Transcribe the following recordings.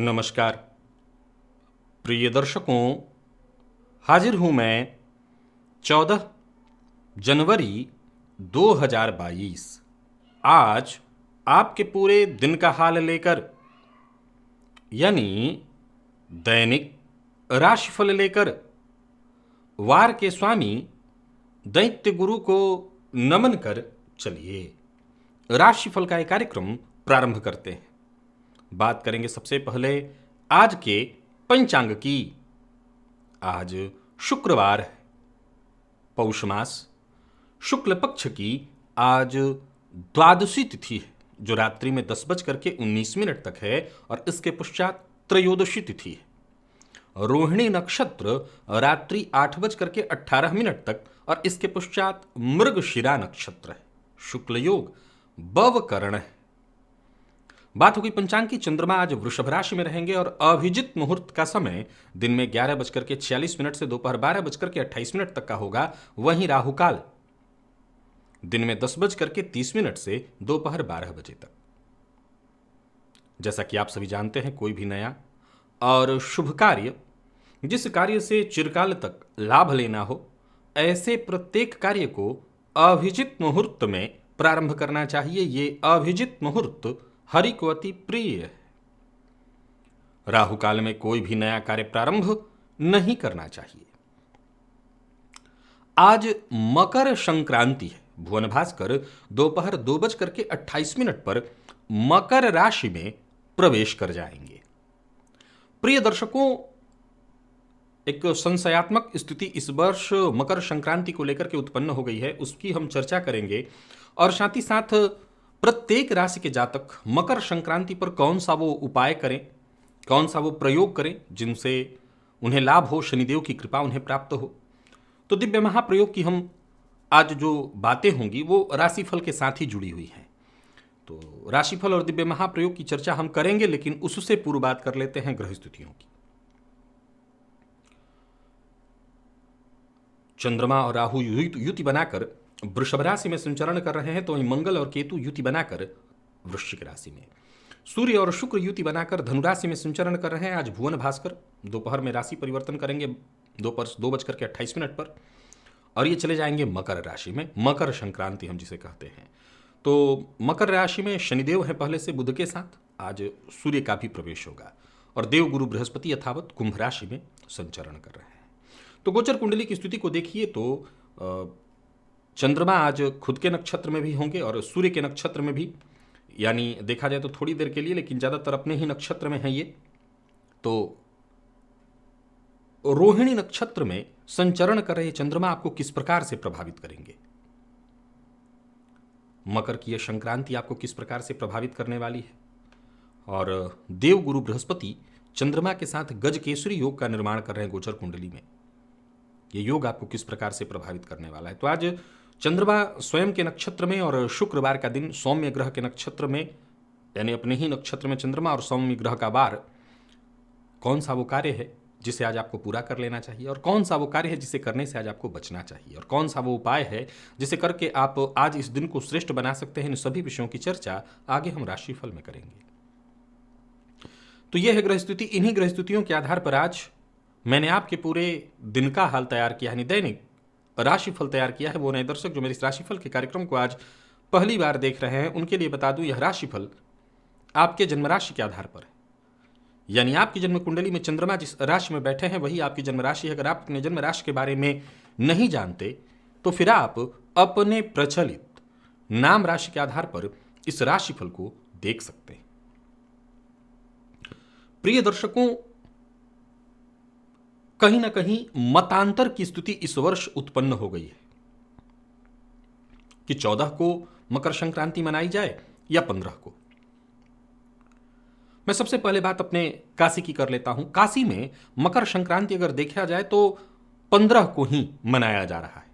नमस्कार प्रिय दर्शकों, हाजिर हूं मैं 14 जनवरी 2022 आज आपके पूरे दिन का हाल लेकर, यानी दैनिक राशिफल लेकर वार के स्वामी दैत्य गुरु को नमन कर चलिए राशिफल का एक कार्यक्रम प्रारंभ करते हैं। बात करेंगे सबसे पहले आज के पंचांग की। आज शुक्रवार है, पौष मास शुक्ल पक्ष की आज द्वादशी तिथि है, जो रात्रि में 10:19 तक है और इसके पश्चात त्रयोदशी तिथि है। रोहिणी नक्षत्र रात्रि 8:18 तक और इसके पश्चात मृगशिरा नक्षत्र है। शुक्ल योग बवकरण है। बात होगी पंचांग की। चंद्रमा आज वृषभ राशि में रहेंगे और अभिजित मुहूर्त का समय दिन में 11:46 से दोपहर 12:28 तक का होगा। वहीं राहुकाल दिन में 10:30 से दोपहर 12 बजे तक। जैसा कि आप सभी जानते हैं, कोई भी नया और शुभ कार्य, जिस कार्य से चिरकाल तक लाभ लेना हो, ऐसे प्रत्येक कार्य को अभिजित मुहूर्त में प्रारंभ करना चाहिए। ये अभिजित मुहूर्त हरि को अति प्रिय है। राहु काल में कोई भी नया कार्य प्रारंभ नहीं करना चाहिए। आज मकर संक्रांति है। भुवन भास्कर दोपहर 2:28 पर मकर राशि में प्रवेश कर जाएंगे। प्रिय दर्शकों, एक संशयात्मक स्थिति इस वर्ष मकर संक्रांति को लेकर के उत्पन्न हो गई है, उसकी हम चर्चा करेंगे। और साथ ही साथ प्रत्येक राशि के जातक मकर संक्रांति पर कौन सा वो उपाय करें, कौन सा वो प्रयोग करें जिनसे उन्हें लाभ हो, शनिदेव की कृपा उन्हें प्राप्त हो। तो दिव्य महाप्रयोग की हम आज जो बातें होंगी वो राशिफल के साथ ही जुड़ी हुई हैं। तो राशिफल और दिव्य महाप्रयोग की चर्चा हम करेंगे, लेकिन उससे पूर्व बात कर लेते हैं ग्रह स्थितियों की। चंद्रमा और राहु युति बनाकर वृषभ राशि में संचरण कर रहे हैं, तो वहीं मंगल और केतु युति बनाकर वृश्चिक राशि में, सूर्य और शुक्र युति बनाकर धनु राशि में संचरण कर रहे हैं। आज भुवन भास्कर दोपहर में राशि परिवर्तन करेंगे दोपहर 2:28 पर, और ये चले जाएंगे मकर राशि में। मकर संक्रांति हम जिसे कहते हैं। तो मकर राशि में शनिदेव है पहले से बुध के साथ। आज सूर्य का भी प्रवेश होगा और देवगुरु बृहस्पति यथावत कुंभ राशि में संचरण कर रहे हैं। तो गोचर कुंडली की स्थिति को देखिए तो चंद्रमा आज खुद के नक्षत्र में भी होंगे और सूर्य के नक्षत्र में भी, यानी देखा जाए तो थोड़ी देर के लिए, लेकिन ज़्यादातर अपने ही नक्षत्र में है ये। तो रोहिणी नक्षत्र में संचरण कर रहे चंद्रमा आपको किस प्रकार से प्रभावित करेंगे, मकर की यह संक्रांति आपको किस प्रकार से प्रभावित करने वाली है, और देवगुरु बृहस्पति चंद्रमा के साथ गज केसरी योग का निर्माण कर रहे हैं गोचर कुंडली में। ये योग आपको किस प्रकार से प्रभावित करने वाला है। तो आज चंद्रमा स्वयं के नक्षत्र में और शुक्रवार का दिन सौम्य ग्रह के नक्षत्र में, यानी अपने ही नक्षत्र में चंद्रमा और सौम्य ग्रह का वार, कौन सा वो कार्य है जिसे आज आपको पूरा कर लेना चाहिए, और कौन सा वो कार्य है जिसे करने से आज आपको बचना चाहिए, और कौन सा वो उपाय है जिसे करके आप आज इस दिन को श्रेष्ठ बना सकते हैं। इन सभी विषयों की चर्चा आगे हम राशिफल में करेंगे। तो यह है ग्रह स्थिति। इन्हीं ग्रह स्थितियों के आधार पर आज मैंने आपके पूरे दिन का हाल तैयार किया, यानी दैनिक राशिफल तैयार किया है। वो नए दर्शक जो मेरे इस राशिफल के कार्यक्रम को आज पहली बार देख रहे हैं, उनके लिए बता दूं, यह राशिफल आपके जन्म राशि के आधार पर है। यानी आपकी जन्म कुंडली में चंद्रमा जिस राशि में बैठे हैं वही आपकी जन्म राशि है। अगर आप अपने जन्म राशि के बारे में नहीं जानते तो फिर आप अपने प्रचलित नाम राशि के आधार पर इस राशिफल को देख सकते हैं। प्रिय दर्शकों, कहीं ना कहीं मतांतर की स्थिति इस वर्ष उत्पन्न हो गई है कि 14 को मकर संक्रांति मनाई जाए या 15 को। मैं सबसे पहले बात अपने काशी की कर लेता हूं। काशी में मकर संक्रांति अगर देखा जाए तो 15 को ही मनाया जा रहा है।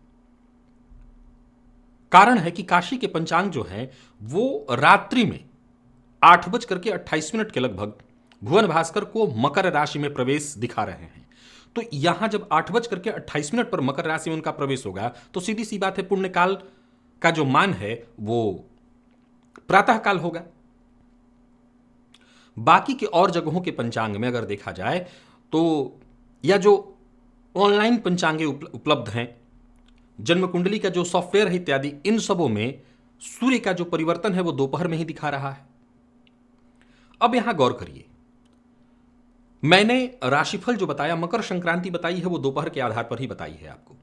कारण है कि काशी के पंचांग जो है वो रात्रि में 8:28 के लगभग भुवन भास्कर को मकर राशि में प्रवेश दिखा रहे हैं। तो यहां जब 8:28 पर मकर राशि में उनका प्रवेश होगा तो सीधी सी बात है, पुण्यकाल का जो मान है वो प्रातः काल होगा। बाकी के और जगहों के पंचांग में अगर देखा जाए तो, या जो ऑनलाइन पंचांगे उपलब्ध हैं, जन्म कुंडली का जो सॉफ्टवेयर है इत्यादि, इन सबों में सूर्य का जो परिवर्तन है वो दोपहर में ही दिखा रहा है। अब यहां गौर करिए, मैंने राशिफल जो बताया, मकर संक्रांति बताई है, वो दोपहर के आधार पर ही बताई है आपको।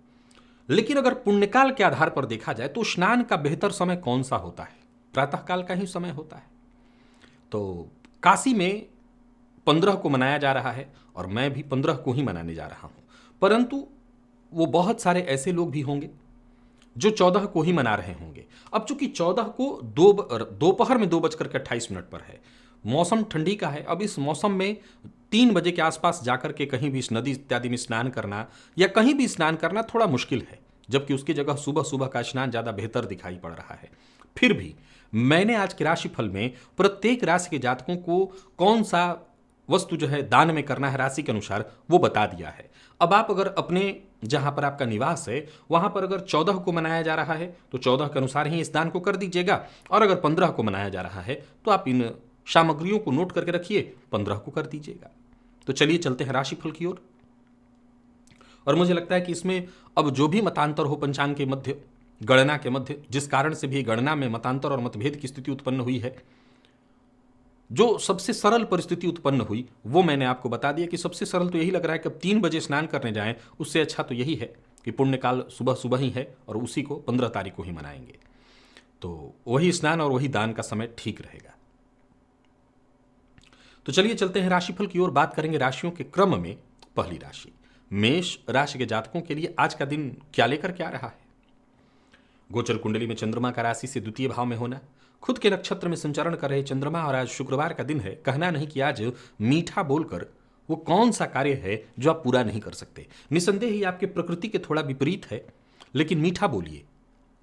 लेकिन अगर पुण्यकाल के आधार पर देखा जाए तो स्नान का बेहतर समय कौन सा होता है? प्रातःकाल का ही समय होता है। तो काशी में 15 को मनाया जा रहा है और मैं भी 15 को ही मनाने जा रहा हूं, परंतु वो बहुत सारे ऐसे लोग भी होंगे जो 14 को ही मना रहे होंगे। अब चूंकि 14 को दोपहर में 2:28 पर है, मौसम ठंडी का है। अब इस मौसम में 3 बजे के आसपास जाकर के कहीं भी इस नदी इत्यादि में स्नान करना या कहीं भी स्नान करना थोड़ा मुश्किल है, जबकि उसकी जगह सुबह सुबह का स्नान ज़्यादा बेहतर दिखाई पड़ रहा है। फिर भी मैंने आज के राशिफल में प्रत्येक राशि के जातकों को कौन सा वस्तु जो है दान में करना है राशि के अनुसार, वो बता दिया है। अब आप अगर अपने जहां पर आपका निवास है वहां पर अगर 14 को मनाया जा रहा है तो 14 के अनुसार ही इस दान को कर दीजिएगा, और अगर 15 को मनाया जा रहा है तो आप इन सामग्रियों को नोट करके रखिए, 15 को कर दीजिएगा। तो चलिए चलते हैं राशिफल की ओर। और मुझे लगता है कि इसमें अब जो भी मतांतर हो पंचांग के मध्य, गणना के मध्य, जिस कारण से भी गणना में मतांतर और मतभेद की स्थिति उत्पन्न हुई है, जो सबसे सरल परिस्थिति उत्पन्न हुई वो मैंने आपको बता दिया कि सबसे सरल तो यही लग रहा है कि अब 3 बजे स्नान करने जाएं, उससे अच्छा तो यही है कि पुण्यकाल सुबह सुबह ही है और उसी को 15 तारीख को ही मनाएंगे। तो वही स्नान और वही दान का समय ठीक रहेगा। तो चलिए चलते हैं राशिफल की ओर। बात करेंगे राशियों के क्रम में। पहली राशि मेष राशि के जातकों के लिए आज का दिन क्या लेकर के आ रहा है? गोचर कुंडली में चंद्रमा का राशि से द्वितीय भाव में होना, खुद के नक्षत्र में संचरण कर रहे चंद्रमा, और आज शुक्रवार का दिन है। कहना नहीं कि आज मीठा बोलकर वो कौन सा कार्य है जो आप पूरा नहीं कर सकते। निसंदेह ही आपके प्रकृति के थोड़ा विपरीत है, लेकिन मीठा बोलिए।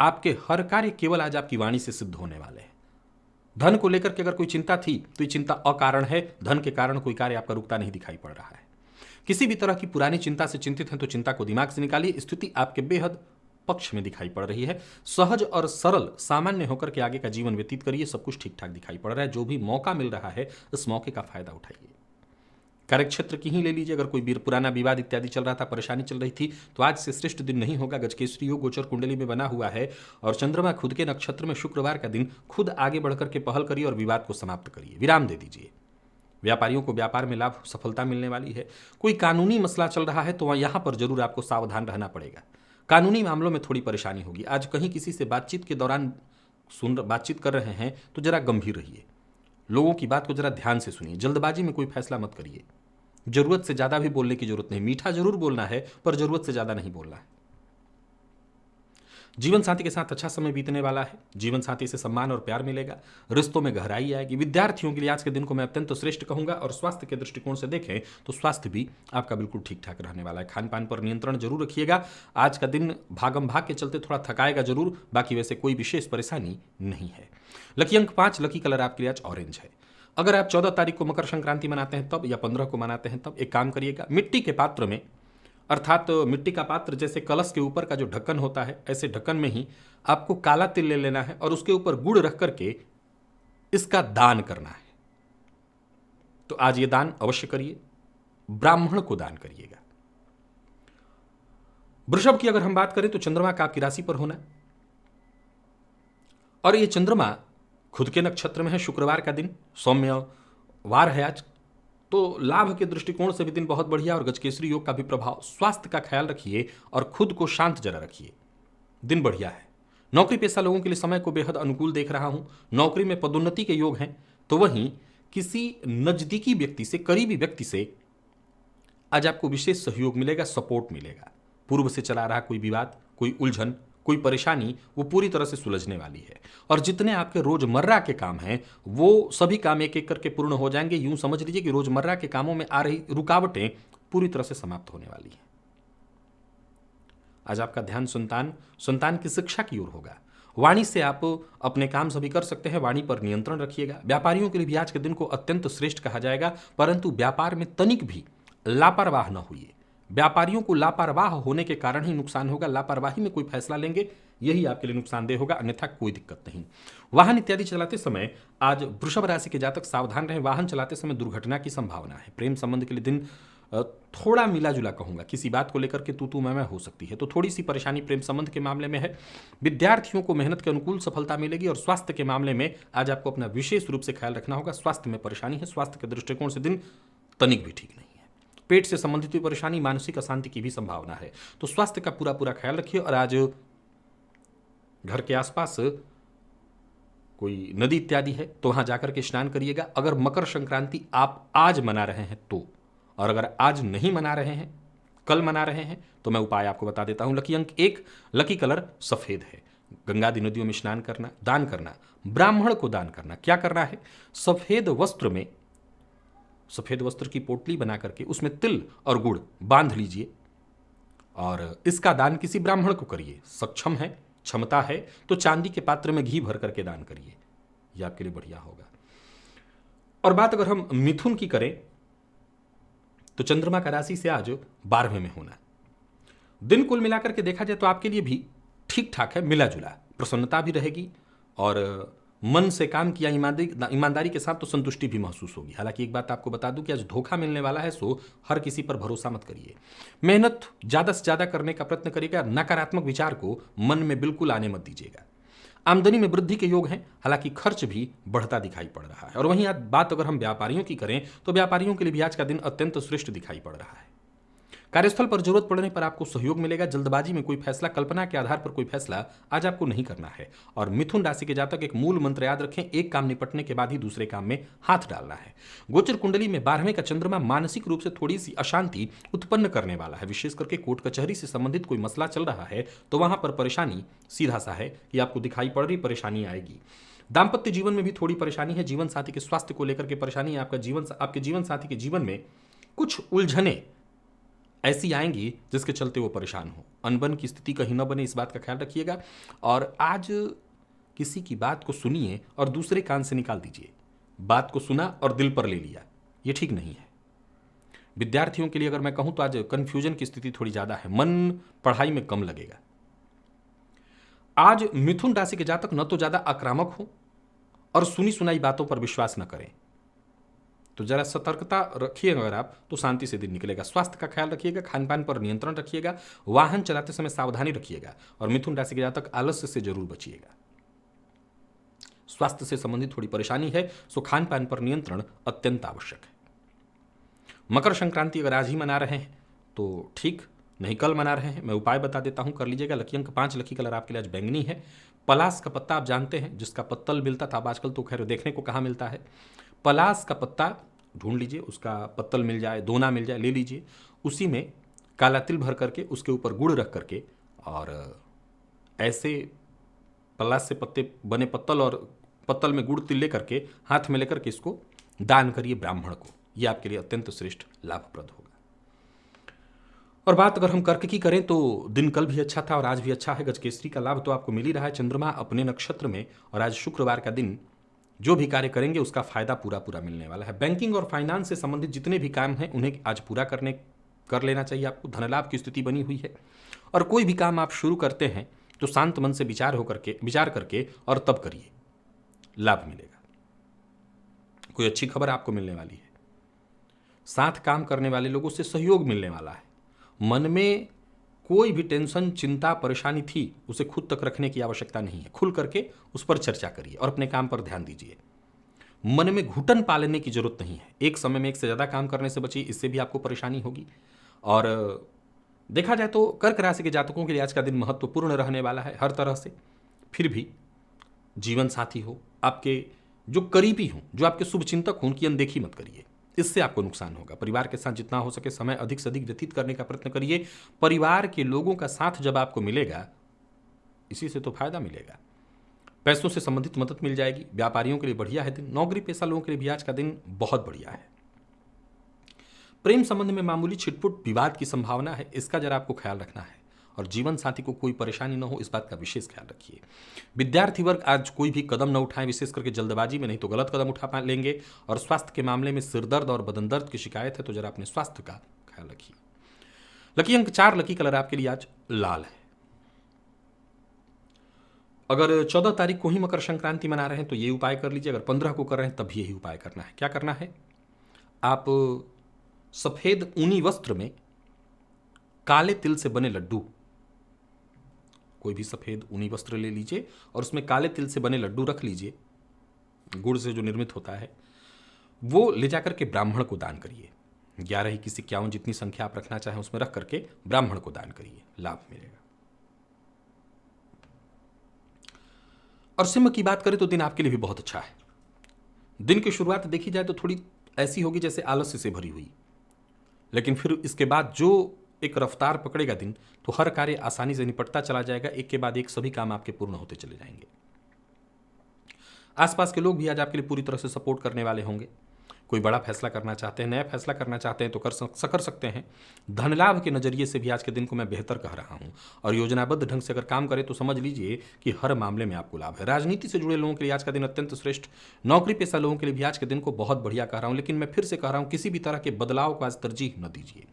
आपके हर कार्य केवल आज आपकी वाणी से सिद्ध होने वाले हैं। धन को लेकर के अगर कोई चिंता थी तो ये चिंता अकारण है। धन के कारण कोई कार्य आपका रुकता नहीं दिखाई पड़ रहा है। किसी भी तरह की पुरानी चिंता से चिंतित हैं तो चिंता को दिमाग से निकालिए। स्थिति आपके बेहद पक्ष में दिखाई पड़ रही है। सहज और सरल सामान्य होकर के आगे का जीवन व्यतीत करिए। सब कुछ ठीक ठाक दिखाई पड़ रहा है। जो भी मौका मिल रहा है उस मौके का फायदा उठाइए। कार्यक्षेत्र की ही ले लीजिए, अगर कोई पुराना विवाद इत्यादि चल रहा था, परेशानी चल रही थी, तो आज से श्रेष्ठ दिन नहीं होगा। गजकेसरी योग गोचर कुंडली में बना हुआ है और चंद्रमा खुद के नक्षत्र में, शुक्रवार का दिन खुद आगे बढ़कर के पहल करिए और विवाद को समाप्त करिए, विराम दे दीजिए। व्यापारियों को व्यापार में लाभ सफलता मिलने वाली है। कोई कानूनी मसला चल रहा है तो यहाँ पर जरूर आपको सावधान रहना पड़ेगा। कानूनी मामलों में थोड़ी परेशानी होगी। आज कहीं किसी से बातचीत के दौरान बातचीत कर रहे हैं तो जरा गंभीर रहिए। लोगों की बात को जरा ध्यान से सुनिए। जल्दबाजी में कोई फैसला मत करिए। जरूरत से ज्यादा भी बोलने की जरूरत नहीं। मीठा जरूर बोलना है पर जरूरत से ज्यादा नहीं बोलना है। जीवन साथी के साथ अच्छा समय बीतने वाला है। जीवन साथी से सम्मान और प्यार मिलेगा। रिश्तों में गहराई आएगी। विद्यार्थियों के लिए आज के दिन को मैं अत्यंत श्रेष्ठ कहूंगा। और स्वास्थ्य के दृष्टिकोण से देखें तो स्वास्थ्य भी आपका बिल्कुल ठीक ठाक रहने वाला है। खान पान पर नियंत्रण जरूर रखिएगा। आज का दिन भागम भाग के चलते थोड़ा थकाएगा जरूर, बाकी वैसे कोई विशेष परेशानी नहीं है। लकी अंक 5, लकी कलर आपके लिए आज ऑरेंज है। अगर आप 14 तारीख को मकर संक्रांति मनाते हैं तब, या 15 को मनाते हैं तब, एक काम करिएगा, मिट्टी के पात्र में, अर्थात मिट्टी का पात्र जैसे कलश के ऊपर का जो ढक्कन होता है, ऐसे ढक्कन में ही आपको काला तिल ले लेना है और उसके ऊपर गुड़ रख करके इसका दान करना है। तो आज ये दान अवश्य करिए। ब्राह्मण को दान करिएगा। वृषभ की अगर हम बात करें तो चंद्रमा का आपकी राशि पर होना, और ये चंद्रमा खुद के नक्षत्र में है। शुक्रवार का दिन, सौम्य वार है आज, तो लाभ के दृष्टिकोण से भी दिन बहुत बढ़िया। और गजकेसरी योग का भी प्रभाव। स्वास्थ्य का ख्याल रखिए और खुद को शांत जरा रखिए। दिन बढ़िया है। नौकरी पेशा लोगों के लिए समय को बेहद अनुकूल देख रहा हूं। नौकरी में पदोन्नति के योग हैं, तो वहीं किसी नजदीकी व्यक्ति से, करीबी व्यक्ति से आज आपको विशेष सहयोग मिलेगा, सपोर्ट मिलेगा। पूर्व से चला रहा कोई विवाद, कोई उलझन, कोई परेशानी, वो पूरी तरह से सुलझने वाली है। और जितने आपके रोजमर्रा के काम हैं वो सभी काम एक एक करके पूर्ण हो जाएंगे। यूं समझ लीजिए कि रोजमर्रा के कामों में आ रही रुकावटें पूरी तरह से समाप्त होने वाली हैं। आज आपका ध्यान संतान की शिक्षा की ओर होगा। वाणी से आप अपने काम सभी कर सकते हैं। वाणी पर नियंत्रण रखिएगा। व्यापारियों के लिए भी आज के दिन को अत्यंत श्रेष्ठ कहा जाएगा, परंतु व्यापार में तनिक भी लापरवाह न होइए। व्यापारियों को लापरवाह होने के कारण ही नुकसान होगा। लापरवाही में कोई फैसला लेंगे यही आपके लिए नुकसानदेह होगा, अन्यथा कोई दिक्कत नहीं। वाहन इत्यादि चलाते समय आज वृषभ राशि के जातक सावधान रहें। वाहन चलाते समय दुर्घटना की संभावना है। प्रेम संबंध के लिए दिन थोड़ा मिला जुला कहूंगा, किसी बात को लेकर के तू मैं हो सकती है, तो थोड़ी सी परेशानी प्रेम संबंध के मामले में है। विद्यार्थियों को मेहनत के अनुकूल सफलता मिलेगी। और स्वास्थ्य के मामले में आज आपको अपना विशेष रूप से ख्याल रखना होगा। स्वास्थ्य में परेशानी है। स्वास्थ्य के दृष्टिकोण से दिन तनिक भी ठीक नहीं है। पेट से संबंधित भी परेशानी, मानसिक अशांति की भी संभावना है। तो स्वास्थ्य का पूरा पूरा ख्याल रखिए। और आज घर के आसपास कोई नदी इत्यादि है तो वहां जाकर के स्नान करिएगा। अगर मकर संक्रांति आप आज मना रहे हैं तो, और अगर आज नहीं मना रहे हैं, कल मना रहे हैं, तो मैं उपाय आपको बता देता हूं। लकी अंक 1, लकी कलर सफेद है। गंगा दी नदियों में स्नान करना, दान करना, ब्राह्मण को दान करना। क्या करना है? सफेद वस्त्र की पोटली बना करके उसमें तिल और गुड़ बांध लीजिए और इसका दान किसी ब्राह्मण को करिए। सक्षम है, क्षमता है तो चांदी के पात्र में घी भर करके दान करिए, यह आपके लिए बढ़िया होगा। और बात अगर हम मिथुन की करें तो चंद्रमा का राशि से आज 12वें में होना। दिन कुल मिलाकर के देखा जाए तो आपके लिए भी ठीक ठाक है, मिला जुला। प्रसन्नता भी रहेगी और मन से काम किया ईमानदारी के साथ तो संतुष्टि भी महसूस होगी। हालांकि एक बात आपको बता दूं कि आज धोखा मिलने वाला है, सो हर किसी पर भरोसा मत करिए। मेहनत ज्यादा से ज्यादा करने का प्रयत्न करिएगा। नकारात्मक विचार को मन में बिल्कुल आने मत दीजिएगा। आमदनी में वृद्धि के योग हैं, हालांकि खर्च भी बढ़ता दिखाई पड़ रहा है। और वहीं आज बात अगर हम व्यापारियों की करें तो व्यापारियों के लिए भी आज का दिन अत्यंत श्रेष्ठ दिखाई पड़ रहा है। कार्यस्थल पर जरूरत पड़ने पर आपको सहयोग मिलेगा। जल्दबाजी में कोई फैसला, कल्पना के आधार पर कोई फैसला आज आपको नहीं करना है। और मिथुन राशि के जातक एक मूल मंत्र याद रखें, एक काम निपटने के बाद ही दूसरे काम में हाथ डालना है। गोचर कुंडली में 12वें का चंद्रमा मानसिक रूप से थोड़ी सी अशांति उत्पन्न करने वाला है। विशेष करके कोर्ट कचहरी से संबंधित कोई मसला चल रहा है तो वहां पर परेशानी सीधा सा है कि आपको दिखाई पड़ रही परेशानी आएगी। दाम्पत्य जीवन में भी थोड़ी परेशानी है। जीवन साथी के स्वास्थ्य को लेकर के परेशानी है। आपके जीवन साथी के जीवन में कुछ उलझने ऐसी आएंगी जिसके चलते वो परेशान हो। अनबन की स्थिति कहीं न बने, इस बात का ख्याल रखिएगा। और आज किसी की बात को सुनिए और दूसरे कान से निकाल दीजिए। बात को सुना और दिल पर ले लिया, ये ठीक नहीं है। विद्यार्थियों के लिए अगर मैं कहूं तो आज कंफ्यूजन की स्थिति थोड़ी ज्यादा है। मन पढ़ाई में कम लगेगा। आज मिथुन राशि के जातक न तो ज्यादा आक्रामक हो और सुनी सुनाई बातों पर विश्वास न करें, तो जरा सतर्कता रखिएगा अगर आप, तो शांति से दिन निकलेगा। स्वास्थ्य का ख्याल रखिएगा। खान पान पर नियंत्रण रखिएगा। वाहन चलाते समय सावधानी रखिएगा। और मिथुन राशि के जातक आलस्य से जरूर बचिएगा। स्वास्थ्य से संबंधित थोड़ी परेशानी है, सो खान पान पर नियंत्रण अत्यंत आवश्यक है। मकर संक्रांति अगर आज ही मना रहे हैं तो ठीक, नहीं कल मना रहे हैं, मैं उपाय बता देता हूं, कर लीजिएगा। लकी अंक 5, लकी कलर आपके लिए आज बैंगनी है। पलास का पत्ता आप जानते हैं, जिसका पत्तल मिलता था, अब आजकल तो खैर देखने को कहाँ मिलता है। पलास का पत्ता ढूंढ लीजिए, उसका पत्तल मिल जाए, दोना मिल जाए, ले लीजिए। उसी में काला तिल भर करके उसके ऊपर गुड़ रख करके और ऐसे पलास से पत्ते बने पत्तल और पत्तल में गुड़ तिल ले करके हाथ में लेकर के इसको दान करिए ब्राह्मण को। यह आपके लिए अत्यंत श्रेष्ठ लाभप्रद होगा। और बात अगर हम कर्क की करें तो दिन कल भी अच्छा था और आज भी अच्छा है। गजकेसरी का लाभ तो आपको मिल ही रहा है। चंद्रमा अपने नक्षत्र में, और आज शुक्रवार का दिन जो भी कार्य करेंगे उसका फायदा पूरा पूरा मिलने वाला है। बैंकिंग और फाइनेंस से संबंधित जितने भी काम हैं उन्हें आज पूरा कर लेना चाहिए आपको। धनलाभ की स्थिति बनी हुई है। और कोई भी काम आप शुरू करते हैं तो शांत मन से विचार करके और तब करिए, लाभ मिलेगा। कोई अच्छी खबर आपको मिलने वाली है। साथ काम करने वाले लोगों से सहयोग मिलने वाला है। मन में कोई भी टेंशन, चिंता, परेशानी थी उसे खुद तक रखने की आवश्यकता नहीं है। खुल करके उस पर चर्चा करिए और अपने काम पर ध्यान दीजिए। मन में घुटन पालने की जरूरत नहीं है। एक समय में एक से ज्यादा काम करने से बचिए, इससे भी आपको परेशानी होगी। और देखा जाए तो कर्क राशि के जातकों के लिए आज का दिन महत्वपूर्ण रहने वाला है हर तरह से। फिर भी जीवन साथी हो, आपके जो करीबी हों, जो आपके शुभचिंतक हों, उनकी अनदेखी मत करिए, इससे आपको नुकसान होगा। परिवार के साथ जितना हो सके समय अधिक से अधिक व्यतीत करने का प्रयत्न करिए। परिवार के लोगों का साथ जब आपको मिलेगा, इसी से तो फायदा मिलेगा। पैसों से संबंधित मदद मिल जाएगी। व्यापारियों के लिए बढ़िया है दिन। नौकरी पेशा लोगों के लिए भी आज का दिन बहुत बढ़िया है। प्रेम संबंध में मामूली छिटपुट विवाद की संभावना है, इसका जरा आपको ख्याल रखना है। और जीवन साथी को कोई परेशानी न हो, इस बात का विशेष ख्याल रखिए। विद्यार्थी वर्ग आज कोई भी कदम न उठाएं, विशेष करके जल्दबाजी में, नहीं तो गलत कदम उठा लेंगे। और स्वास्थ्य के मामले में सिरदर्द और बदन दर्द की शिकायत है तो जरा अपने स्वास्थ्य का ख्याल रखिए। लकी अंक 4, लकी कलर आपके लिए आज लाल है। अगर 14 तारीख को ही मकर संक्रांति मना रहे हैं तो ये उपाय कर लीजिए। अगर 15 को कर रहे हैं तब भी यही उपाय करना है। क्या करना है? आप सफेद ऊनी वस्त्र में काले तिल से बने लड्डू, कोई भी सफेद ऊनी वस्त्र ले लीजिए और उसमें काले तिल से बने लड्डू रख लीजिए, गुड़ से जो निर्मित होता है, वो ले जाकर के ब्राह्मण को दान करिए। 11, 21, 51 जितनी संख्या आप रखना चाहें उसमें रख करके ब्राह्मण को दान करिए, लाभ मिलेगा। और सिंह की बात करें तो दिन आपके लिए भी बहुत अच्छा है। दिन की शुरुआत देखी जाए तो थोड़ी ऐसी होगी जैसे आलस्य से भरी हुई, लेकिन फिर इसके बाद जो एक रफ्तार पकड़ेगा दिन, तो हर कार्य आसानी से निपटता चला जाएगा। एक के बाद एक सभी काम आपके पूर्ण होते चले जाएंगे। आसपास के लोग भी आज आपके लिए पूरी तरह से सपोर्ट करने वाले होंगे। कोई बड़ा फैसला करना चाहते हैं, नया फैसला करना चाहते हैं तो कर सकते हैं। धन लाभ के नजरिए से भी आज के दिन को मैं बेहतर कह रहा हूं, और योजनाबद्ध ढंग से अगर काम करें तो समझ लीजिए कि हर मामले में आपको लाभ है। राजनीति से जुड़े लोगों के लिए आज का दिन अत्यंत श्रेष्ठ। नौकरी पेशा लोगों के लिए भी आज के दिन को बहुत बढ़िया कह रहा हूं, लेकिन मैं फिर से कह रहा हूं, किसी भी तरह के बदलाव को आज तरजीह न दीजिए।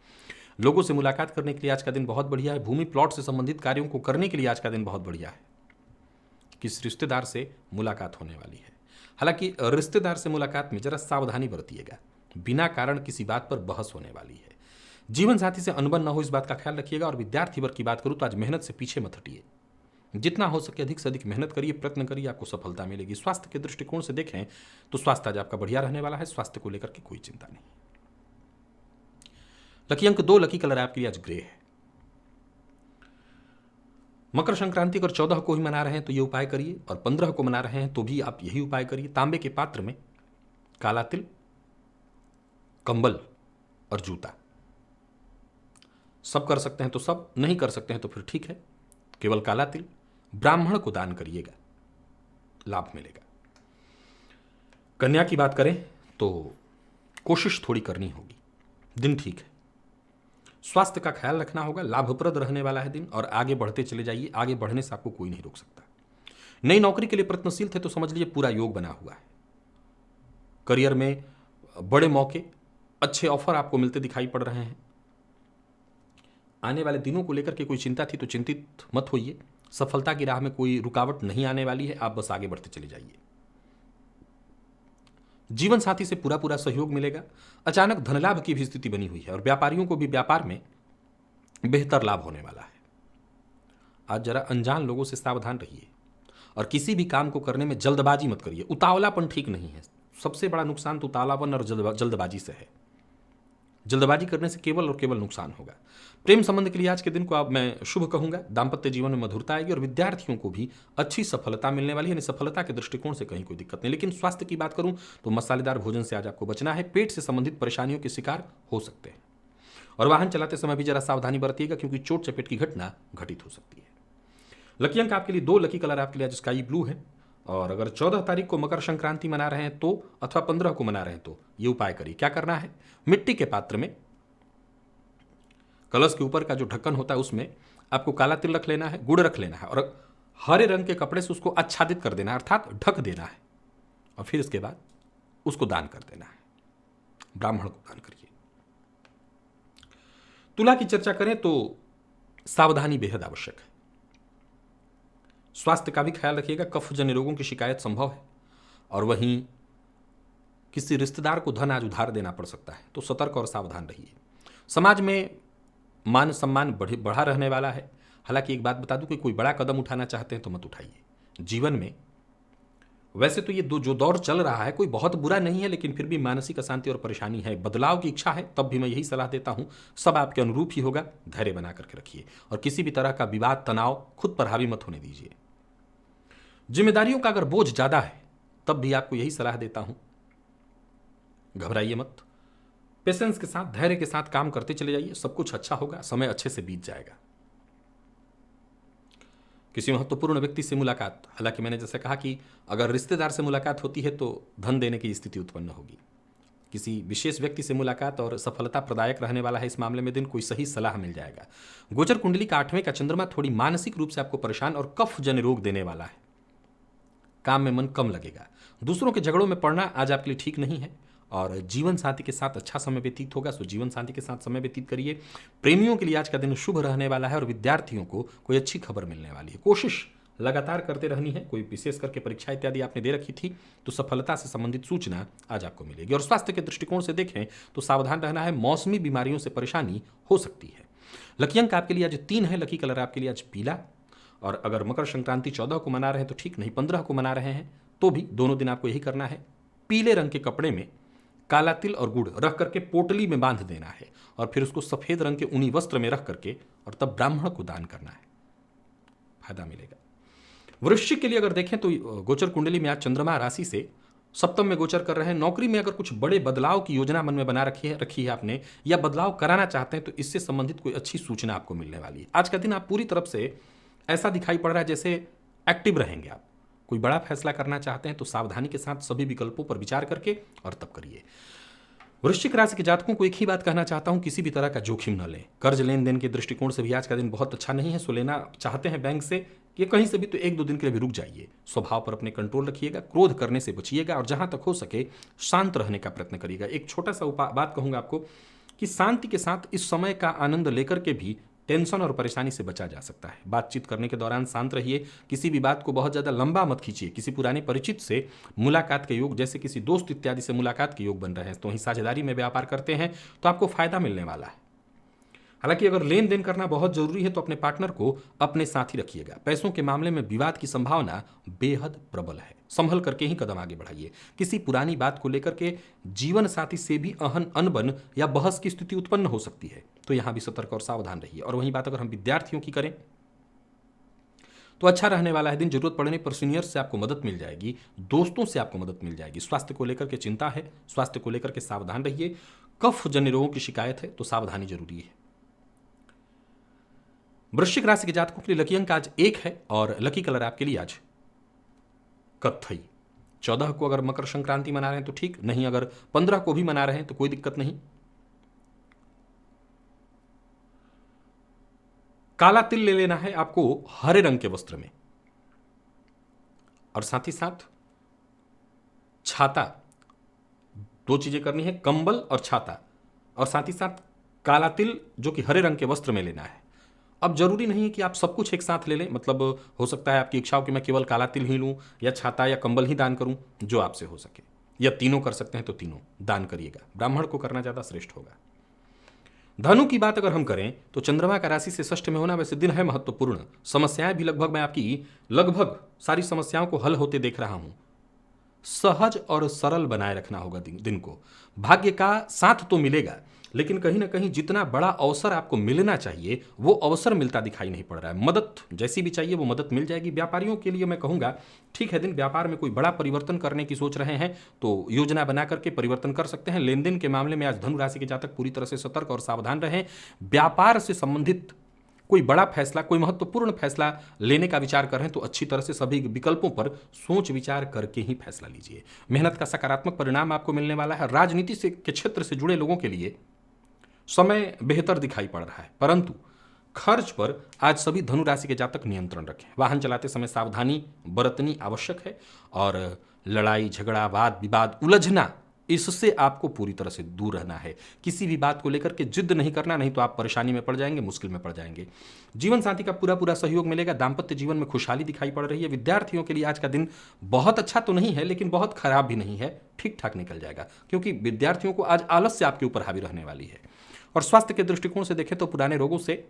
लोगों से मुलाकात करने के लिए आज का दिन बहुत बढ़िया है। भूमि प्लॉट से संबंधित कार्यों को करने के लिए आज का दिन बहुत बढ़िया है। किस रिश्तेदार से मुलाकात होने वाली है। हालांकि रिश्तेदार से मुलाकात में जरा सावधानी बरतिएगा, बिना कारण किसी बात पर बहस होने वाली है। जीवन साथी से अनबन न हो, इस बात का ख्याल रखिएगा। और विद्यार्थी वर्ग की बात करूं तो आज मेहनत से पीछे मत हटिए। जितना हो सके अधिक से अधिक मेहनत करिए, प्रयत्न करिए, आपको सफलता मिलेगी। स्वास्थ्य के दृष्टिकोण से देखें तो स्वास्थ्य आज आपका बढ़िया रहने वाला है। स्वास्थ्य को लेकर के कोई चिंता नहीं। लकी अंक 2, लकी कलर आपके लिए आज ग्रे है। मकर संक्रांति अगर 14 को ही मना रहे हैं तो ये उपाय करिए, और 15 को मना रहे हैं तो भी आप यही उपाय करिए। तांबे के पात्र में काला तिल, कंबल और जूता, सब कर सकते हैं तो सब, नहीं कर सकते हैं तो फिर ठीक है, केवल काला तिल ब्राह्मण को दान करिएगा, लाभ मिलेगा। कन्या की बात करें तो कोशिश थोड़ी करनी होगी, दिन ठीक है। स्वास्थ्य का ख्याल रखना होगा, लाभप्रद रहने वाला है दिन, और आगे बढ़ते चले जाइए। आगे बढ़ने से आपको कोई नहीं रोक सकता। नई नौकरी के लिए प्रयत्नशील थे तो समझ लीजिए पूरा योग बना हुआ है। करियर में बड़े मौके, अच्छे ऑफर आपको मिलते दिखाई पड़ रहे हैं। आने वाले दिनों को लेकर के कोई चिंता थी तो चिंतित मत होइए। सफलता की राह में कोई रुकावट नहीं आने वाली है, आप बस आगे बढ़ते चले जाइए। जीवन साथी से पूरा पूरा सहयोग मिलेगा। अचानक धन लाभ की भी स्थिति बनी हुई है, और व्यापारियों को भी व्यापार में बेहतर लाभ होने वाला है। आज जरा अनजान लोगों से सावधान रहिए, और किसी भी काम को करने में जल्दबाजी मत करिए। उतावलापन ठीक नहीं है। सबसे बड़ा नुकसान तो उतावलापन और जल्दबाजी से है। जल्दबाजी करने से केवल और केवल नुकसान होगा। प्रेम संबंध के लिए आज के दिन को अब मैं शुभ कहूंगा। दाम्पत्य जीवन में मधुरता आएगी, और विद्यार्थियों को भी अच्छी सफलता मिलने वाली है। यानी सफलता के दृष्टिकोण से कहीं कोई दिक्कत नहीं। लेकिन स्वास्थ्य की बात करूं तो मसालेदार भोजन से आज आपको बचना है। पेट से संबंधित परेशानियों के शिकार हो सकते हैं, और वाहन चलाते समय भी जरा सावधानी बरतिएगा, क्योंकि चोट चपेट की घटना घटित हो सकती है। लकी अंक आपके लिए 2, लकी कलर आपके लिए आज स्काई ब्लू है। और अगर 14 तारीख को मकर संक्रांति मना रहे हैं तो, अथवा 15 को मना रहे हैं तो ये उपाय करिए। क्या करना है? मिट्टी के पात्र में कलश के ऊपर का जो ढक्कन होता है उसमें आपको काला तिल रख लेना है, गुड़ रख लेना है, और हरे रंग के कपड़े से उसको आच्छादित कर देना है, अर्थात ढक देना है। और फिर इसके बाद उसको दान कर देना है, ब्राह्मण को दान करिए। तुला की चर्चा करें तो सावधानी बेहद आवश्यक है। स्वास्थ्य का भी ख्याल रखिएगा। कफ जन्य रोगों की शिकायत संभव है, और वहीं किसी रिश्तेदार को धन आज उधार देना पड़ सकता है, तो सतर्क और सावधान रहिए। समाज में मान सम्मान बढ़ा रहने वाला है। हालांकि एक बात बता दूं कि कोई बड़ा कदम उठाना चाहते हैं तो मत उठाइए। जीवन में वैसे तो ये जो दौर चल रहा है कोई बहुत बुरा नहीं है, लेकिन फिर भी मानसिक अशांति और परेशानी है। बदलाव की इच्छा है, तब भी मैं यही सलाह देता हूं, सब आपके अनुरूप ही होगा। धैर्य बना करके रखिए, और किसी भी तरह का विवाद तनाव खुद पर हावी मत होने दीजिए। जिम्मेदारियों का अगर बोझ ज्यादा है तब भी आपको यही सलाह देता हूं, घबराइए मत। पेशेंस के साथ, धैर्य के साथ काम करते चले जाइए। सब कुछ अच्छा होगा, समय अच्छे से बीत जाएगा। किसी महत्वपूर्ण व्यक्ति से मुलाकात, हालांकि मैंने जैसे कहा कि अगर रिश्तेदार से मुलाकात होती है तो धन देने की स्थिति उत्पन्न होगी। किसी विशेष व्यक्ति से मुलाकात और सफलता प्रदायक रहने वाला है। इस मामले में दिन कोई सही सलाह मिल जाएगा। गोचर कुंडली का 8वें का चंद्रमा थोड़ी मानसिक रूप से आपको परेशान और कफ जन्य रोग देने वाला है। काम में मन कम लगेगा। दूसरों के झगड़ों में पड़ना आज आपके लिए ठीक नहीं है, और जीवन साथी के साथ अच्छा समय व्यतीत होगा। सो जीवन साथी के साथ समय व्यतीत करिए। प्रेमियों के लिए आज का दिन शुभ रहने वाला है, और विद्यार्थियों को कोई अच्छी खबर मिलने वाली है। कोशिश लगातार करते रहनी है। कोई विशेष करके परीक्षा इत्यादि आपने दे रखी थी तो सफलता से संबंधित सूचना आज आपको मिलेगी। और स्वास्थ्य के दृष्टिकोण से देखें तो सावधान रहना है, मौसमी बीमारियों से परेशानी हो सकती है। लकी अंक आपके लिए आज 3 है, लकी कलर आपके लिए आज पीला। और अगर मकर संक्रांति 14 को मना रहे हैं तो ठीक, नहीं 15 को मना रहे हैं तो भी दोनों दिन आपको यही करना है, पीले रंग के कपड़े में काला तिल और गुड़ रख करके पोटली में बांध देना है और फिर उसको सफेद रंग के ऊनी वस्त्र में रख करके और तब ब्राह्मण को दान करना है, फायदा मिलेगा। वृश्चिक के लिए अगर देखें तो गोचर कुंडली में आज चंद्रमा राशि से सप्तम में गोचर कर रहे हैं। नौकरी में अगर कुछ बड़े बदलाव की योजना मन में बना रखी है आपने या बदलाव कराना चाहते हैं तो इससे संबंधित कोई अच्छी सूचना आपको मिलने वाली है। आज का दिन आप पूरी तरफ से ऐसा दिखाई पड़ रहा है जैसे एक्टिव रहेंगे आप। कोई बड़ा फैसला करना चाहते हैं तो सावधानी के साथ सभी विकल्पों पर विचार करके और तब करिए। वृश्चिक राशि के जातकों को एक ही बात कहना चाहता हूं, किसी भी तरह का जोखिम न लें। कर्ज लेन देन के दृष्टिकोण से भी आज का दिन बहुत अच्छा नहीं है। सो लेना चाहते हैं बैंक से कि कहीं से भी तो 1-2 दिन के लिए भी रुक जाइए। स्वभाव पर अपने कंट्रोल रखिएगा, क्रोध करने से बचिएगा और जहां तक हो सके शांत रहने का प्रयत्न करिएगा। एक छोटा सा बात कहूंगा आपको कि शांति के साथ इस समय का आनंद लेकर के भी टेंशन और परेशानी से बचा जा सकता है। बातचीत करने के दौरान शांत रहिए, किसी भी बात को बहुत ज़्यादा लंबा मत खींचिए। किसी पुराने परिचित से मुलाकात के योग, जैसे किसी दोस्त इत्यादि से मुलाकात के योग बन रहे हैं तो वहीं साझेदारी में व्यापार करते हैं तो आपको फायदा मिलने वाला है। हालांकि अगर लेन देन करना बहुत जरूरी है तो अपने पार्टनर को अपने साथ ही रखिएगा। पैसों के मामले में विवाद की संभावना बेहद प्रबल है, संभल करके ही कदम आगे बढ़ाइए। किसी पुरानी बात को लेकर के जीवन साथी से भी अनबन या बहस की स्थिति उत्पन्न हो सकती है, तो यहां भी सतर्क और सावधान रहिए। और वहीं बात अगर हम विद्यार्थियों की करें तो अच्छा रहने वाला है दिन। जरूरत पड़ने पर सीनियर से आपको मदद मिल जाएगी, दोस्तों से आपको मदद मिल जाएगी। स्वास्थ्य को लेकर के चिंता है, स्वास्थ्य को लेकर के सावधान रहिए। कफ जन्य रोगों की शिकायत है तो सावधानी जरूरी है। वृश्चिक राशि के जातकों के लिए लकी अंक आज 1 है और लकी कलर आपके लिए आज कत्थई। 14 को अगर मकर संक्रांति मना रहे हैं तो ठीक, नहीं अगर 15 को भी मना रहे हैं तो कोई दिक्कत नहीं। काला तिल ले लेना है आपको हरे रंग के वस्त्र में और साथ ही साथ छाता, 2 चीजें करनी है, कंबल और छाता, और साथ ही साथ काला तिल जो कि हरे रंग के वस्त्र में लेना है। अब जरूरी नहीं है कि आप सब कुछ एक साथ ले लें, मतलब हो सकता है आपकी इच्छा हो कि मैं केवल काला तिल ही लूं या छाता या कंबल ही दान करूं, जो आपसे हो सके, या तीनों कर सकते हैं तो तीनों दान करिएगा। ब्राह्मण को करना ज्यादा श्रेष्ठ होगा। धनु की बात अगर हम करें तो चंद्रमा का राशि से षष्ठ में होना वैसे दिन है महत्वपूर्ण। समस्याएं भी मैं आपकी लगभग सारी समस्याओं को हल होते देख रहा हूं। सहज और सरल बनाए रखना होगा दिन को। भाग्य का साथ तो मिलेगा, लेकिन कहीं ना कहीं जितना बड़ा अवसर आपको मिलना चाहिए वो अवसर मिलता दिखाई नहीं पड़ रहा है। मदद जैसी भी चाहिए वो मदद मिल जाएगी। व्यापारियों के लिए मैं कहूंगा ठीक है दिन, व्यापार में कोई बड़ा परिवर्तन करने की सोच रहे हैं तो योजना बना करके परिवर्तन कर सकते हैं। लेन देन के मामले में आज धनु राशि के जातक पूरी तरह से सतर्क और सावधान रहें। व्यापार से संबंधित कोई बड़ा फैसला, कोई महत्वपूर्ण फैसला लेने का विचार कर रहे हैं तो अच्छी तरह से सभी विकल्पों पर सोच विचार करके ही फैसला लीजिए। मेहनत का सकारात्मक परिणाम आपको मिलने वाला है। राजनीति से के क्षेत्र से जुड़े लोगों के लिए समय बेहतर दिखाई पड़ रहा है, परंतु खर्च पर आज सभी धनु राशि के जातक नियंत्रण रखें। वाहन चलाते समय सावधानी बरतनी आवश्यक है और लड़ाई झगड़ा वाद विवाद उलझना, इससे आपको पूरी तरह से दूर रहना है। किसी भी बात को लेकर के जिद नहीं करना, नहीं तो आप परेशानी में पड़ जाएंगे, मुश्किल में पड़ जाएंगे। जीवन साथी का पूरा सहयोग मिलेगा। दाम्पत्य जीवन में खुशहाली दिखाई पड़ रही है। विद्यार्थियों के लिए आज का दिन बहुत अच्छा तो नहीं है लेकिन बहुत खराब भी नहीं है, ठीक ठाक निकल जाएगा, क्योंकि विद्यार्थियों को आज आलस्य आपके ऊपर हावी रहने वाली है। और स्वास्थ्य के दृष्टिकोण से देखें तो पुराने रोगों से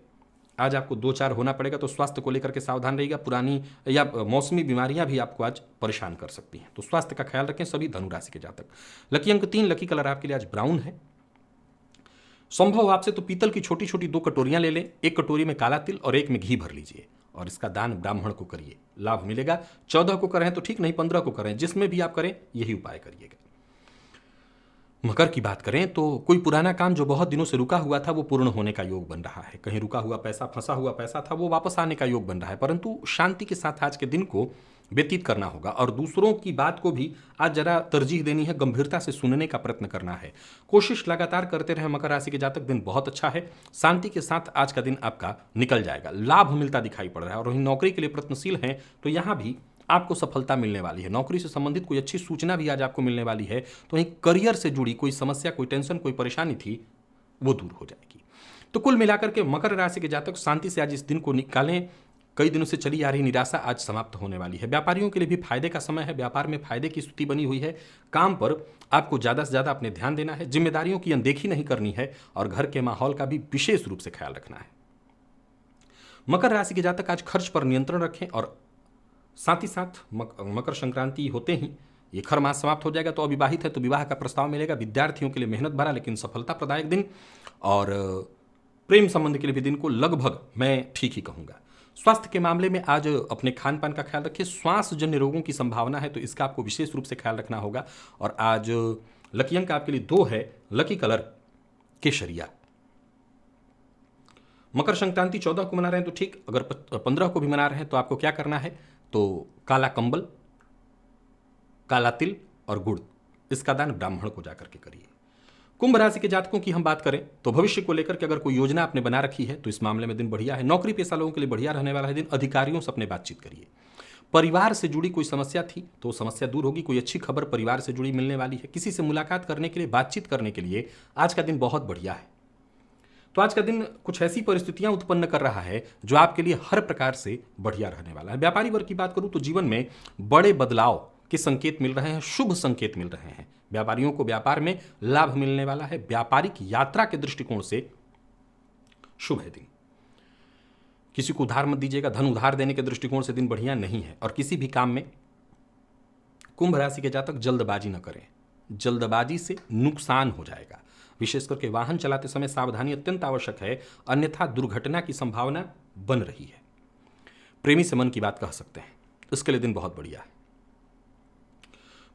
आज आपको 2-4 होना पड़ेगा, तो स्वास्थ्य को लेकर के सावधान रहिएगा। पुरानी या मौसमी बीमारियां भी आपको आज परेशान कर सकती हैं, तो स्वास्थ्य का ख्याल रखें सभी धनु राशि के जातक। लकी अंक 3, लकी कलर आपके लिए आज ब्राउन है। संभव आपसे तो पीतल की छोटी छोटी 2 कटोरियां ले लें, एक कटोरी में काला तिल और एक में घी भर लीजिए और इसका दान ब्राह्मण को करिए, लाभ मिलेगा। 14 को करें तो ठीक, नहीं 15 को करें, जिसमें भी आप करें यही उपाय करिएगा। मकर की बात करें तो कोई पुराना काम जो बहुत दिनों से रुका हुआ था वो पूर्ण होने का योग बन रहा है। कहीं रुका हुआ पैसा, फंसा हुआ पैसा था, वो वापस आने का योग बन रहा है, परंतु शांति के साथ आज के दिन को व्यतीत करना होगा। और दूसरों की बात को भी आज जरा तरजीह देनी है, गंभीरता से सुनने का प्रयत्न करना है। कोशिश लगातार करते रहे मकर राशि के जातक, दिन बहुत अच्छा है। शांति के साथ आज का दिन आपका निकल जाएगा, लाभ मिलता दिखाई पड़ रहा है। और वहीं नौकरी के लिए प्रयत्नशील हैं तो यहाँ भी आपको सफलता मिलने वाली है। नौकरी से संबंधित कोई अच्छी सूचना भी आज आपको मिलने वाली है, तो वहीं करियर से जुड़ी कोई समस्या, कोई टेंशन, कोई परेशानी थी वो दूर हो जाएगी। तो कुल मिलाकर के मकर राशि के जातक शांति से आज इस दिन को निकालें। कई दिनों से चली आ रही निराशा आज समाप्त होने वाली है। व्यापारियों के लिए भी फायदे का समय है, व्यापार में फायदे की स्थिति बनी हुई है। काम पर आपको ज़्यादा से ज़्यादा अपने ध्यान देना है, जिम्मेदारियों की अनदेखी नहीं करनी है और घर के माहौल का भी विशेष रूप से ख्याल रखना है। मकर राशि के जातक आज खर्च पर नियंत्रण रखें और साथ ही साथ मकर संक्रांति होते ही ये खर मास समाप्त हो जाएगा। तो अविवाहित है तो विवाह का प्रस्ताव मिलेगा। विद्यार्थियों के लिए मेहनत भरा लेकिन सफलता प्रदायक दिन, और प्रेम संबंध के लिए भी दिन को लगभग मैं ठीक ही कहूँगा। स्वास्थ्य के मामले में आज अपने खान पान का ख्याल रखिए। श्वास जन्य रोगों की संभावना है तो इसका आपको विशेष रूप से ख्याल रखना होगा। और आज लकी अंक आपके लिए 2 है, लकी कलर केसरिया। मकर संक्रांति 14 को मना रहे हैं तो ठीक, अगर 15 को भी मना रहे हैं तो आपको क्या करना है, तो काला कंबल, काला तिल और गुड़, इसका दान ब्राह्मण को जाकर के करिए। कुंभ राशि के जातकों की हम बात करें तो भविष्य को लेकर के अगर कोई योजना आपने बना रखी है तो इस मामले में दिन बढ़िया है। नौकरी पेशा लोगों के लिए बढ़िया रहने वाला है दिन। अधिकारियों से अपने बातचीत करिए। परिवार से जुड़ी कोई समस्या थी तो समस्या दूर होगी। कोई अच्छी खबर परिवार से जुड़ी मिलने वाली है। किसी से मुलाकात करने के लिए, बातचीत करने के लिए आज का दिन बहुत बढ़िया है। तो आज का दिन कुछ ऐसी परिस्थितियां उत्पन्न कर रहा है जो आपके लिए हर प्रकार से बढ़िया रहने वाला है। व्यापारी वर्ग की बात करूं तो जीवन में बड़े बदलाव के संकेत मिल रहे हैं, शुभ संकेत मिल रहे हैं। व्यापारियों को व्यापार में लाभ मिलने वाला है। व्यापारिक यात्रा के दृष्टिकोण से शुभ है दिन। किसी को उधार मत दीजिएगा। धन उधार देने के दृष्टिकोण से दिन बढ़िया नहीं है। और किसी भी काम में कुंभ राशि के जातक जल्दबाजी न करें, जल्दबाजी से नुकसान हो जाएगा। विशेष करके वाहन चलाते समय सावधानी अत्यंत आवश्यक है, अन्यथा दुर्घटना की संभावना बन रही है। प्रेमी से मन की बात कह सकते हैं, इसके लिए दिन बहुत बढ़िया है।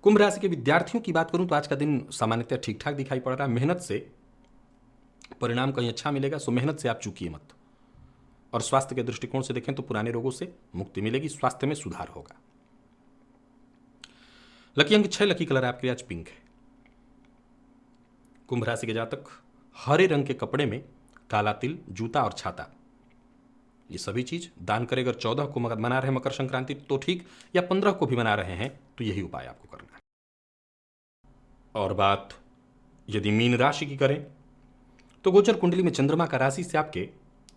कुंभ राशि के विद्यार्थियों की बात करूं तो आज का दिन सामान्यतः ठीक ठाक दिखाई पड़ रहा है। मेहनत से परिणाम कहीं अच्छा मिलेगा, सो मेहनत से आप चूकिए मत। और स्वास्थ्य के दृष्टिकोण से देखें तो पुराने रोगों से मुक्ति मिलेगी, स्वास्थ्य में सुधार होगा। लकी अंक 6, लकी कलर आपके लिए आज पिंक है। कुंभ राशि के जातक हरे रंग के कपड़े में काला तिल, जूता और छाता, ये सभी चीज दान करें। अगर 14 को मना रहे हैं मकर संक्रांति तो ठीक, या 15 को भी मना रहे हैं तो यही उपाय आपको करना है। और बात यदि मीन राशि की करें तो गोचर कुंडली में चंद्रमा का राशि से आपके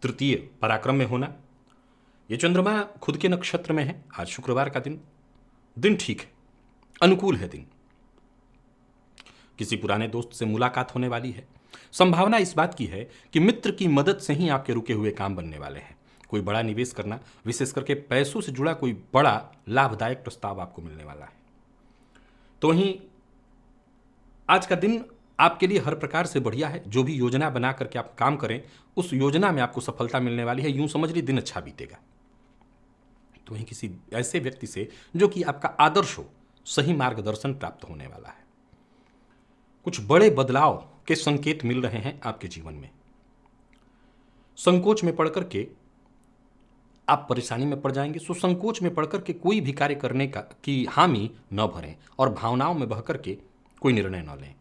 तृतीय पराक्रम में होना। ये चंद्रमा खुद के नक्षत्र में है। आज शुक्रवार का दिन ठीक है, अनुकूल है दिन। किसी पुराने दोस्त से मुलाकात होने वाली है। संभावना इस बात की है कि मित्र की मदद से ही आपके रुके हुए काम बनने वाले हैं। कोई बड़ा निवेश करना, विशेष करके पैसों से जुड़ा कोई बड़ा लाभदायक प्रस्ताव आपको मिलने वाला है। तो वहीं आज का दिन आपके लिए हर प्रकार से बढ़िया है। जो भी योजना बना करके आप काम करें उस योजना में आपको सफलता मिलने वाली है। यूं समझ लीजिए दिन अच्छा बीतेगा। तो वहीं किसी ऐसे व्यक्ति से जो कि आपका आदर्श हो, सही मार्गदर्शन प्राप्त होने वाला है। कुछ बड़े बदलाव के संकेत मिल रहे हैं आपके जीवन में। संकोच में पड़ करके आप परेशानी में पड़ जाएंगे। सो संकोच में पड़ करके कोई भी कार्य करने की हामी न भरें और भावनाओं में बह करके कोई निर्णय न लें।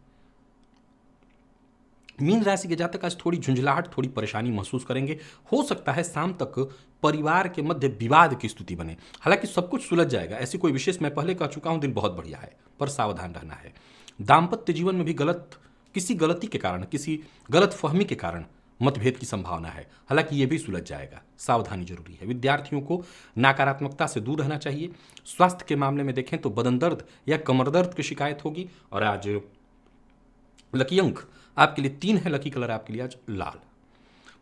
मीन राशि के जातक आज थोड़ी झुंझलाहट, थोड़ी परेशानी महसूस करेंगे। हो सकता है शाम तक परिवार के मध्य विवाद की स्थिति बने। हालांकि सब कुछ सुलझ जाएगा, ऐसी कोई विशेष, मैं पहले कह चुका हूं दिन बहुत बढ़िया है, पर सावधान रहना है। दाम्पत्य जीवन में भी किसी गलती के कारण, किसी गलत फहमी के कारण मतभेद की संभावना है। हालांकि यह भी सुलझ जाएगा, सावधानी जरूरी है। विद्यार्थियों को नकारात्मकता से दूर रहना चाहिए। स्वास्थ्य के मामले में देखें तो बदन दर्द या कमर दर्द की शिकायत होगी। और आज लकी अंक आपके लिए 3 है, लकी कलर आपके लिए आज लाल।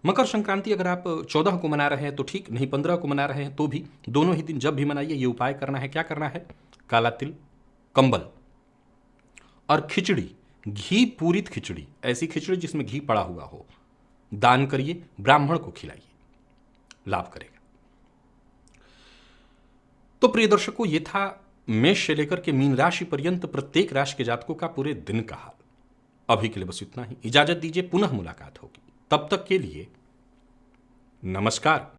मकर संक्रांति अगर आप 14 को मना रहे हैं तो ठीक, नहीं 15 को मना रहे हैं तो भी, दोनों ही दिन जब भी मनाइए ये उपाय करना है। क्या करना है? काला तिल, कंबल और खिचड़ी, घी पूरित खिचड़ी, ऐसी खिचड़ी जिसमें घी पड़ा हुआ हो, दान करिए, ब्राह्मण को खिलाइए, लाभ करेगा। तो प्रिय दर्शकों, ये था मेष से लेकर के मीन राशि पर्यंत प्रत्येक राशि के जातकों का पूरे दिन का हाल। अभी के लिए बस इतना ही। इजाजत दीजिए, पुनः मुलाकात होगी। तब तक के लिए नमस्कार।